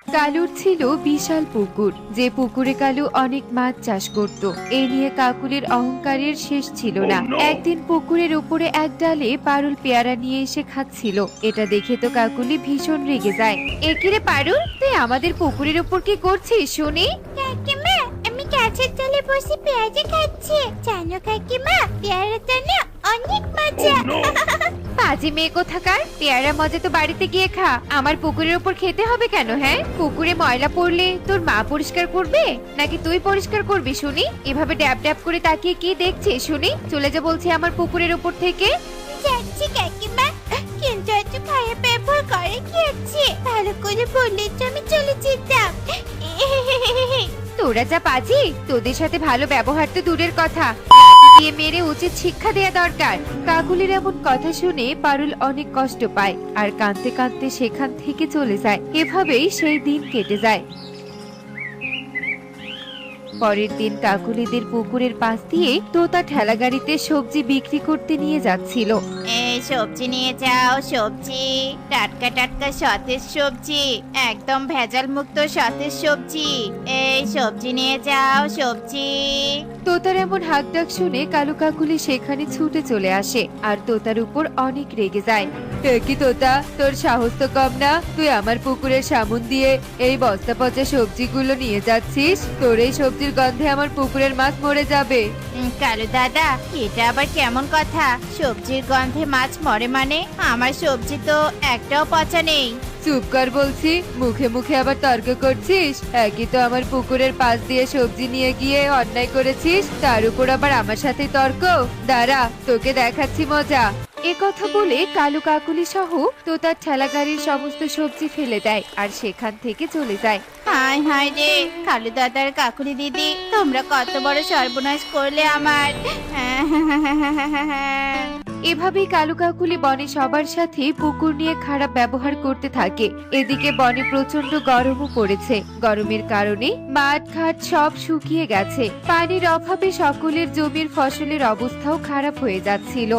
কালুর ছিল বিশাল পুকুর, যে পুকুরে কালু অনেক মাছ চাষ করত। এই নিয়ে কাকুলির অহংকারের শেষ ছিল না। একদিন পুকুরের উপরে এক ডালে পারুল পেয়ারা নিয়ে এসে খাচ্ছিল। এটা দেখে তো কাকুলি ভীষণ রেগে যায়। একিরে পারুল, তুই আমাদের পুকুরের উপর কি করছিস শুনি? কাকিমা, আমি গাছের তলে বসে পেয়ারা খাচ্ছি। জানো কাকিমা, পেয়ারাটা না অনেক মজা। পাজি মেয়ে কোথাকার, পেয়ারা মজা তো বাড়িতে গিয়ে খা, আমার পুকুরের উপর খেতে হবে কেন? হ্যাঁ, পুকুরে ময়লা পড়লে তোর মা পরিষ্কার করবে নাকি তুই পরিষ্কার করবি শুনি? এভাবে ড্যাব ড্যাব করে তাকিয়ে কি দেখছিস শুনি? চলে যা বলছি আমার পুকুরের উপর থেকে। যাচ্ছি কাকিমা, কিন্তু এত খারাপ ব্যবহার করে কি আছে? ভালো করে বললে তো আমি চলে যেতাম। তোরা যা পাজি, তোদের সাথে ভালো ব্যবহার তো দূরের কথা, দিয়ে মেরে উচিত শিক্ষা দেয়া দরকার। কাকুলির এমন কথা শুনে পারুল অনেক কষ্ট পায় আর কাঁদতে কাঁদতে সেখান থেকে চলে যায়। এভাবেই সেই দিন কেটে যায়। পরের দিন কাকুলিদের পুকুরের পাশ দিয়ে তোতা ঠেলা গাড়িতে সবজি বিক্রি করতে নিয়ে যাচ্ছিল। এই সবজি নিয়ে যাও, সবজি টাটকা টাটকা সতেজ সবজি, একদম ভেজাল মুক্ত সতেজ সবজি। এই সবজি নিয়ে যাও, সবজি। তোতার এমন হাক ডাক শুনে কালু কাকুলি সেখানে ছুটে চলে আসে আর তোতার উপর অনেক রেগে যায়। কি তোতা, তোর সাহস তো কম না, তুই আমার পুকুরের সামুন দিয়ে এই বস্তা পচা সবজিগুলো নিয়ে যাচ্ছিস? তোর এই সবজির গন্ধে আমার পুকুরের মাছ মরে যাবে। কালু দাদা, এটা আবার কেমন কথা? সবজির গন্ধে মাছ মরে মানে? আমার সবজি তো একটাও পচা নেই। চুপ কর বলছি, মুখে মুখে আবার তর্ক করছিস। একই তো আমার পুকুরের পাশ দিয়ে সবজি নিয়ে গিয়ে অন্যায় করেছিস, তার উপর আবার আমার সাথে তর্ক। দাঁড়া, তোকে দেখাচ্ছি মজা। এ কথা বলে কালু কাকুলি সহ তোতার ঠেলা গাড়ির সমস্ত সবজি ফেলে দেয় আর সেখান থেকে চলে যায়। হায় হায় রে, কালু দাদার কাকুলি দিদি, তোমরা কত বড় সর্বনাশ করলে আমার। এভাবেই কালু কাকুলি বনে সবার সাথে পুকুর নিয়ে খারাপ ব্যবহার করতে থাকে। এদিকে বনে প্রচন্ড গরমও পড়েছে। গরমের কারণে মাঠ ঘাট সব শুকিয়ে গেছে। পানির অভাবে সকলের জমির ফসলের অবস্থাও খারাপ হয়ে যাচ্ছিল।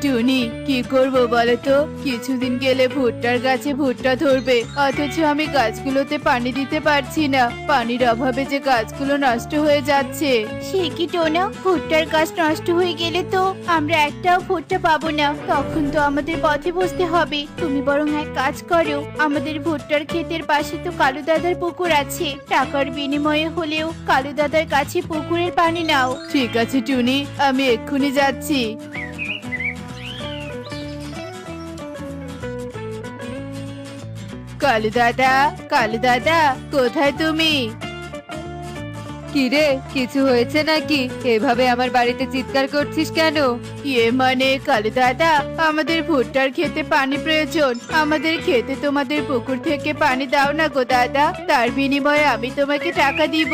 টুনি, কি করব বলো তো? কিছুদিন গেলে ভুট্টার গাছে ভুট্টা ধরবে, অথচ আমি গাছগুলোতে পানি দিতে পারছি না। পানির অভাবে যে গাছগুলো নষ্ট হয়ে যাচ্ছে। সে কি টোনা, ভুট্টার গাছ নষ্ট হয়ে গেলে তো আমরা একটাও ভুট্টা পাবো না। তখন তো আমাদের পথে বসতে হবে। তুমি বরং এক কাজ করো, আমাদের ভুট্টার ক্ষেতের পাশে তো কালু দাদার পুকুর আছে, টাকার বিনিময়ে হলেও কালু দাদার কাছে পুকুরের পানি নাও। ঠিক আছে টুনি, আমি এক্ষুনি যাচ্ছি। কালু দাদা, কালু দাদা, কোথায় তুমি? কিরে, কিছু হয়েছে নাকি? এভাবে আমার বাড়িতে চিৎকার করছিস কেন? মানে কালু দাদা, আমাদের ভুট্টার খেতে পানি প্রয়োজন। আমাদের খেতে তোমাদের পুকুর থেকে পানি দাও না গো দাদা, তার বিনিময়ে আমি তোমাকে টাকা দিব।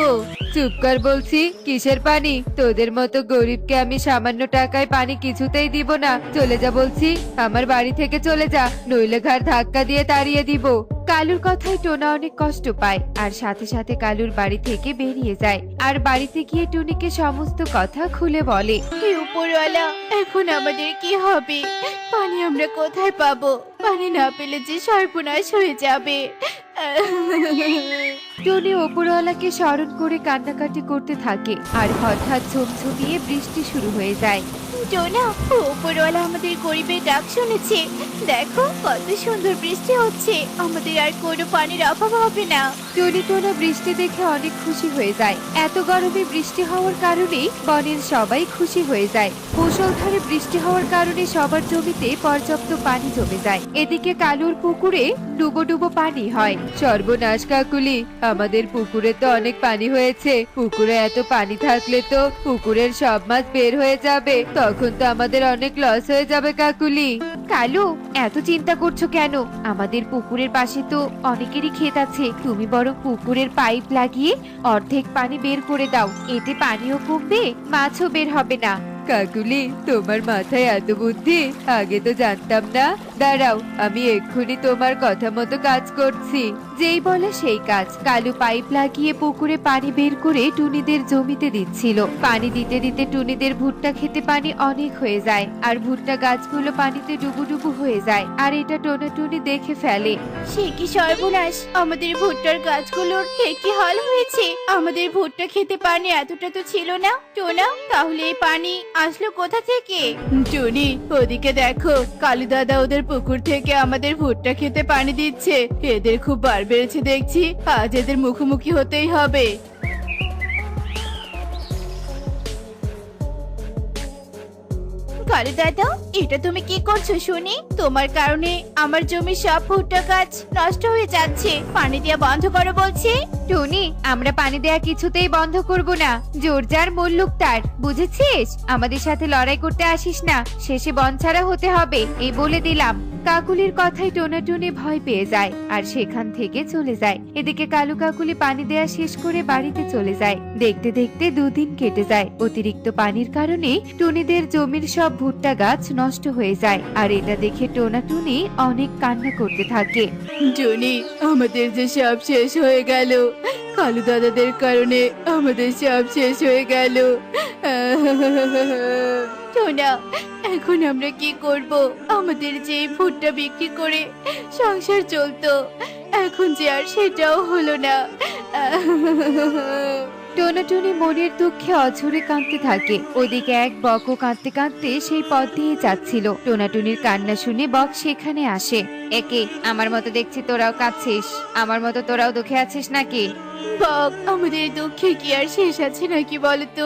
চুপ কর বলছি, কিসের পানি? তোদের মতো গরিবকে আমি সামান্য টাকায় পানি কিছুতেই দিব না। চলে যা বলছি, আমার বাড়ি থেকে চলে যা, নইলে ঘাড় ধাক্কা দিয়ে তাড়িয়ে দিব। কালুর কথায় টোনা অনেক কষ্ট পায় আর সাথে সাথে কালুর বাড়ি থেকে বেরিয়ে যায় আর বাড়িতে গিয়ে টুনিকে সমস্ত কথা খুলে বলে। হে উপরওয়ালা, এখন আমাদের কি হবে? পানি আমরা কোথায় পাবো? পানি না পেলে যে সর্বনাশ হয়ে যাবে। টনি ওপরওয়ালাকে স্মরণ করে কান্নাকাটি করতে থাকে আর হঠাৎ ঝমঝমিয়ে বৃষ্টি শুরু হয়ে যায়। টোনা, উপরওয়ালা আমাদের গরিবের ডাক শুনেছে। দেখো কত সুন্দর বৃষ্টি হচ্ছে, আমাদের আর কোনো পানির অভাব হবে না। টনি টোনা বৃষ্টি দেখে অনেক খুশি হয়ে যায়। এত গরমে বৃষ্টি হওয়ার কারণে বনের সবাই খুশি হয়ে যায়। মুষলধারে বৃষ্টি হওয়ার কারণে সবার জমিতে পর্যাপ্ত পানি জমে যায়। এদিকে কালুর পুকুরে ডুবো ডুবো পানি হয়। সর্বনাশ কাকুলি, আমাদের পুকুরে তো অনেক পানি হয়েছে। পুকুরে এত পানি থাকলে তো পুকুরের সব মাছ বের হয়ে যাবে, তখন তো আমাদের অনেক লস হয়ে যাবে কাকুলি। কালু, এত চিন্তা করছো কেন? আমাদের পুকুরের পাশে তো অনেকেরই ক্ষেত আছে। তুমি বরং পুকুরের পাইপ লাগিয়ে অর্ধেক পানি বের করে দাও, এতে পানিও কমবে, মাছও বের হবে না। কাকুলি, তোমার মাথায় এত বুদ্ধি, আগে তো জানতাম না। দাঁড়াও, আমি এক্ষুনি তোমার কথা মতো কাজ করছি। যেই বলে সেই কাজ। কালু পাইপ লাগিয়ে পুকুরে পানি বের করে টুনিদের জমিতে দিচ্ছিল। পানি দিতে দিতে টুনিদের ভুট্টা খেতে পানি অনেক হয়ে যায়, আর ভুট্টা গাছগুলো পানিতে ডুবুডুবু হয়ে যায়। আর এটা টোনাটুনি দেখে ফেলে। সে কি সর্বনাশ, আমাদের ভুট্টার গাছগুলোর কি হাল হয়েছে। আমাদের ভুট্টা খেতে পানি এতটা তো ছিল না। টোনা, তাহলে এই পানি আসলো কোথা থেকে? টুনি, ওদিকে দেখো, কালু দাদা ওদের পুকুর থেকে আমাদের ভুট্টা খেতে পানি দিচ্ছে। এদের খুব বার বেড়েছে দেখছি, আজ এদের মুখোমুখি হতেই হবে। কালু দাদা, এটা তুমি কি করছো শুনি? তোমার কারণে আমার জমি সব ভুট্টা গাছ নষ্ট হয়ে যাচ্ছে। পানি দেওয়া বন্ধ করো বলছি। টুনি, আমরা পানি দেয়া কিছুতেই বন্ধ করব না। জোর যার মল্লুক তার, বুঝেছিস? আমাদের সাথে লড়াই করতে আসিস না, শেষে বনছাড়া হতে হবে, এই বলে দিলাম। কাকুলির কথায় টোনাটুনি ভয় পেয়ে যায় আর সেখান থেকে চলে যায়। এদিকে কালু কাকুলি পানি দেয়া শেষ করে বাড়িতে চলে যায়। দেখতে দেখতে 2 দিন কেটে যায়। অতিরিক্ত পানির কারণে টুনিদের জমির সব ভুট্টা গাছ নষ্ট হয়ে যায়, আর এটা দেখে টোনাটুনি অনেক কান্না করতে থাকে। টুনি, আমাদের যে সব শেষ হয়ে গেল, কালু দাদাদের কারণে আমাদের সব শেষ হয়ে গেল। টোনা, এখন আমরা কি করব? আমাদের যে এই ভুট্টা বিক্রি করে সংসার চলতো, এখন যে আর সেটাও হলো না। টোনাটুনি মনের দুঃখে অঝরে কাঁদতে থাকে। ওদিকে এক বকও কাঁদতে কাঁদতে সেই পথ দিয়ে যাচ্ছিল। টোনাটুনির কান্না শুনে বক সেখানে আসে। একে, আমার মতো দেখছি তোরাও কাঁদছিস, আমার মতো তোরাও দুঃখে আছিস নাকি? বক, আমাদের দুঃখে কি আর শেষ আছে নাকি বলতো?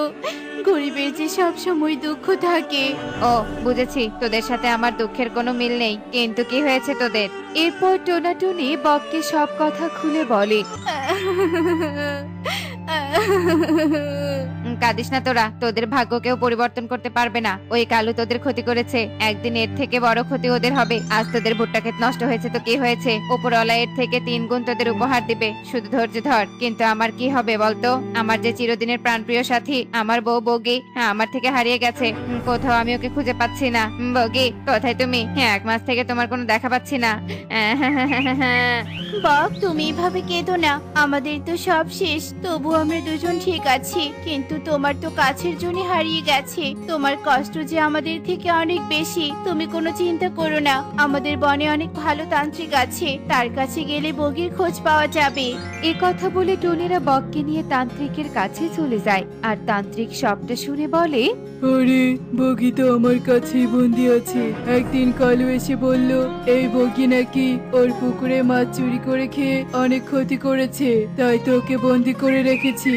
গরিবের যে সব সময় দুঃখ থাকে। ও, বুঝেছি, তোদের সাথে আমার দুঃখের কোনো মিল নেই, কিন্তু কি হয়েছে তোদের? এরপর টোনাটুনি বককে সব কথা খুলে বলে। কাঁদিস না তোরা, তোদের ভাগ্য কেউ পরিবর্তন করতে পারবে না। ওই কালু তোদের ক্ষতি করেছে, একদিন এর থেকে বড় ক্ষতি ওদের হবে। আজ তোদের ভুট্টা ক্ষেত নষ্ট হয়েছে তো কি হয়েছে, উপরওয়ালা এর থেকে 3 গুণ তোদের উপহার দিবে, শুধু ধৈর্য ধর। কিন্তু আমার কি হবে বলতো? আমার যে চিরদিনের প্রাণপ্রিয় সাথী, আমার বউ বগি, আমার থেকে হারিয়ে গেছে। কোথাও আমি ওকে খুঁজে পাচ্ছি না। বগি, কোথায় তুমি? 1 মাস থেকে তোমার কোনো দেখা পাচ্ছি না। বক, তুমি এভাবে কেঁদো না, আমাদের তো সব শেষ। তবু আমরা দুজন ঠিক আছি, কিন্তু তোমার তো কাছের জনই হারিয়ে গেছে। তোমার কষ্ট যে আমাদের থেকে অনেক বেশি। তুমি কোনো চিন্তা করো না, আমাদের বনে অনেক ভালো তান্ত্রিক আছে, তার কাছে গেলে বগির খোঁজ পাওয়া যাবে। এ কথা বলে টুনিরা বককে নিয়ে তান্ত্রিকের কাছে চলে যায়, আর তান্ত্রিক সবটা শুনে বলে, আরে, বগি তো আমার কাছেই বন্দি আছে। একদিন কালু এসে বলল এই বগি নাকি ওর পুকুরে মাছ চুরি করে খেয়ে অনেক ক্ষতি করেছে, তাই তো ওকে বন্দি করে রেখেছি।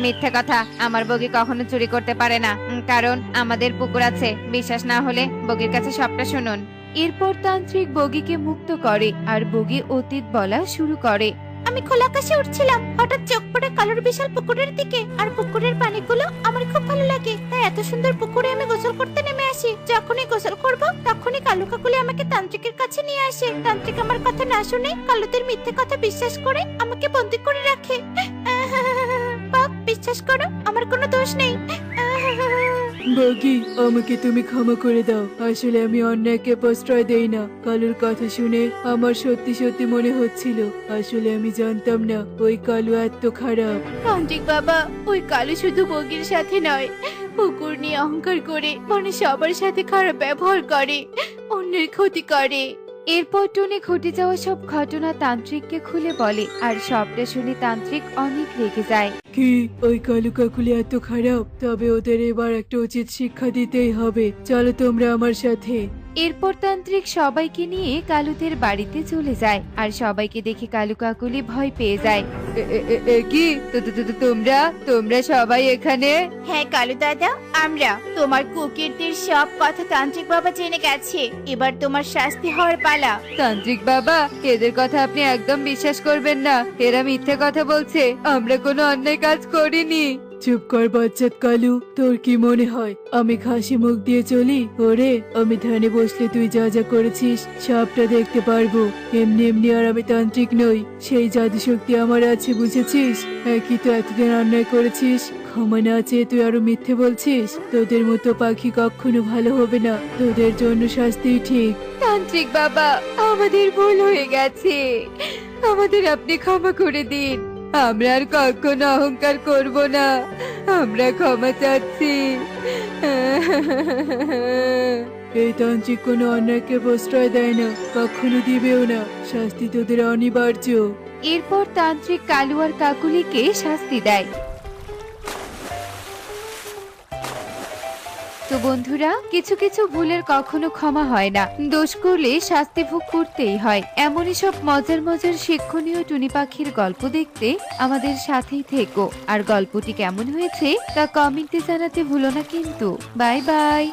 মিথ্যে কথা, আমার বগি কখনো চুরি করতে পারে না, কারণ আমাদের পুকুর আছে। বিশ্বাস না হলে বগির কাছে সবটা শুনুন। এরপর তান্ত্রিক বগিকে মুক্ত করে, আর বগি অতীত বলা শুরু করে। আমি খোলা আকাশে উঠছিলাম, হঠাৎ চোখ পড়ে কালোর বিশাল পুকুরের দিকে। আর পুকুরের পানিগুলো আমার খুব ভালো লাগে, তাই এত সুন্দর পুকুরে আমি গোসল করতে নেমে আসি। যখনই গোসল করব, তখনই কালু কাকুলি আমাকে তান্ত্রিকের কাছে নিয়ে আসে। তান্ত্রিক আমার কথা না শুনে কালুদের মিথ্যে কথা বিশ্বাস করে আমাকে বন্দি করে রাখে। বাপ, বিশ্বাস করো, আমার কোনো দোষ নেই। বগি, আমাকে তুমি ক্ষমা করে দাও। আসলে আমি অন্যায়কে প্রশ্রয় দেই না। কালুর কথা শুনে আমার সত্যি সত্যি মনে হচ্ছিল, আসলে আমি জানতাম না ওই কালু এত খারাপ। তান্ত্রিক বাবা, ওই কালু শুধু বগির সাথে নয়, পুকুর নিয়ে অহংকার করে মানে সবার সাথে খারাপ ব্যবহার করে, অন্যের ক্ষতি করে। এরপর টুনি ঘটে যাওয়া সব ঘটনা তান্ত্রিককে খুলে বলে, আর সবটা শুনে তান্ত্রিক অনেক রেগে যায়। কি, ওই কালু কাকুলি এত খারাপ? তবে ওদের এবার একটা উচিত শিক্ষা দিতেই হবে। চলো তোমরা আমার সাথে। এরপর তান্ত্রিক সবাইকে নিয়ে কালুদের বাড়িতে চলে যায়, আর সবাইকে দেখে কালু কাকুলি ভয় পেয়ে যায়। কি, তোমরা সবাই এখানে? হ্যাঁ কালু দাদা, আমরা তোমার কুকিরদের সব কথা তান্ত্রিক বাবা জেনে গেছে। এবার তোমার শাস্তি হওয়ার পালা। তান্ত্রিক বাবা, এদের কথা আপনি একদম বিশ্বাস করবেন না, এরা মিথ্যে কথা বলছে, আমরা কোনো অন্যায় কাজ করিনি। চুপ কর বাচ্চাত কালু, তোর কি মনে হয় আমি খাসি মুখ দিয়ে চলি? ওরে, আমি ধ্যানে বসলে তুই যা যা করেছিস সবটা দেখতে পারবো। এমনি এমনি আর আমি তান্ত্রিক নই, সেই জাদু শক্তি আমার আছে, বুঝেছিস? একই তো এতদিন অন্যায় করেছিস, ক্ষমা না চেয়ে তুই আরো মিথ্যে বলছিস। তোদের মতো পাখি কখনো ভালো হবে না, তোদের জন্য শাস্তি ঠিক। তান্ত্রিক বাবা, আমাদের ভুল হয়ে গেছে, আমাদের আপনি ক্ষমা করে দিন। আমরা আর কখনো অহংকার করব না, আমরা ক্ষমা চাচ্ছি। এই তান্ত্রিক কোনো অন্যায়কে প্রশ্রয় দেয় না, কখনো দিবেও না, শাস্তি তোদের অনিবার্য। এরপর তান্ত্রিক কালু আর কাকুলিকে শাস্তি দেয়। তো বন্ধুরা, কিছু কিছু ভুলের কখনো ক্ষমা হয় না, দোষ করলে শাস্তি ভোগ করতেই হয়। এমনই সব মজার মজার শিক্ষণীয় টুনি পাখির গল্প দেখতে আমাদের সাথেই থেকো। আর গল্পটি কেমন হয়েছে তা কমেন্টে জানাতে ভুলো না কিন্তু। Bye bye.